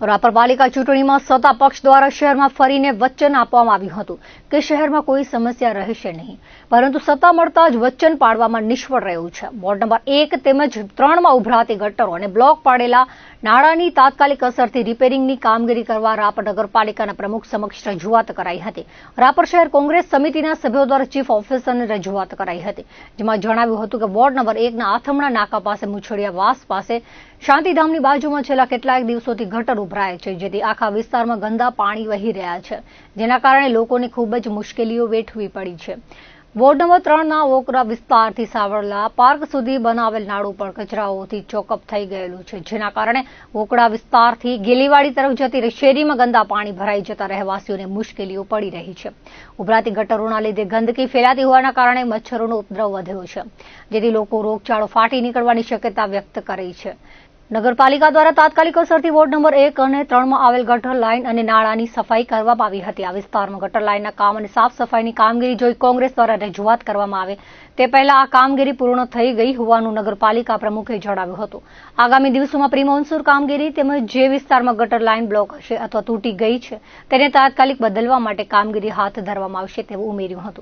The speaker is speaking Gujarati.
રાપર પાલિકા ચૂંટણીમાં સત્તા પક્ષ દ્વારા શહેરમાં ફરીને વચન આપવામાં આવ્યું હતું કે શહેરમાં કોઈ સમસ્યા રહેશે નહીં, પરંતુ સત્તા મળતા જ વચન પાડવામાં નિષ્ફળ રહ્યું છે. વોર્ડ નંબર 1 તેમજ 3 માં ઉભરાતી ગટરો અને બ્લોક પાડેલા નાળાની તાત્કાલિક અસરથી રિપેરિંગની કામગીરી કરવા રાપર નગરપાલિકાના પ્રમુખ સમક્ષ રજૂઆત કરાઈ હતી. રાપર શહેર કોંગ્રેસ સમિતિના સભ્યો દ્વારા ચીફ ઓફિસરને રજૂઆત કરાઈ હતી, જેમાં જણાવ્યું હતું કે વોર્ડ નંબર 1 ના આથમણા નાકા પાસે મુછડિયા વાસ પાસે શાંતિધામની બાજુમાં છેલ્લા કેટલાક દિવસોથી ગટર ઉભરાય છે, જેથી આખા વિસ્તારમાં ગંદા પાણી વહી રહ્યા છે, જેના કારણે લોકોને ખૂબ જ મુશ્કેલીઓ વેઠવી પડી છે. વોર્ડ નંબર 3 ના ઓકરા વિસ્તારથી સાવરલા પાર્ક સુધી બનાવેલ નાળું પણ કચરાઓથી ચોકઅપ થઈ ગયેલું છે, જેના કારણે ઓકડા વિસ્તારથી ગેલીવાડી તરફ જતી શેરીમાં ગંદા પાણી ભરાઈ જતા રહેવાસીઓને મુશ્કેલીઓ પડી રહી છે. ઉભરાતી ગટરોના લીધે ગંદકી ફેલાતી હોવાના કારણે મચ્છરોનો ઉપદ્રવ વધ્યો છે, જેથી લોકો રોગચાળો ફાટી નીકળવાની શક્યતા વ્યક્ત કરી છે. નગરપાલિકા દ્વારા તાત્કાલિક અસરથી વોર્ડ નંબર 1 અને 3 માં આવેલ ગટર લાઇન અને નાળાની સફાઈ કરવામાં આવી હતી. આ વિસ્તારમાં ગટર લાઇનના કામ અને સાફ સફાઈની કામગીરી જોઈ કોંગ્રેસ દ્વારા રજૂઆત કરવામાં આવે તે પહેલા આ કામગીરી પૂર્ણ થઈ ગઈ હોવાનું નગરપાલિકા પ્રમુખે જણાવ્યું હતું. આગામી દિવસોમાં પ્રી મોન્સૂન કામગીરી તેમજ જે વિસ્તારમાં ગટર લાઇન બ્લોક હશે અથવા તૂટી ગઈ છે તેને તાત્કાલિક બદલવા માટે કામગીરી હાથ ધરવામાં આવશે તેવું ઉમેર્યું હતું.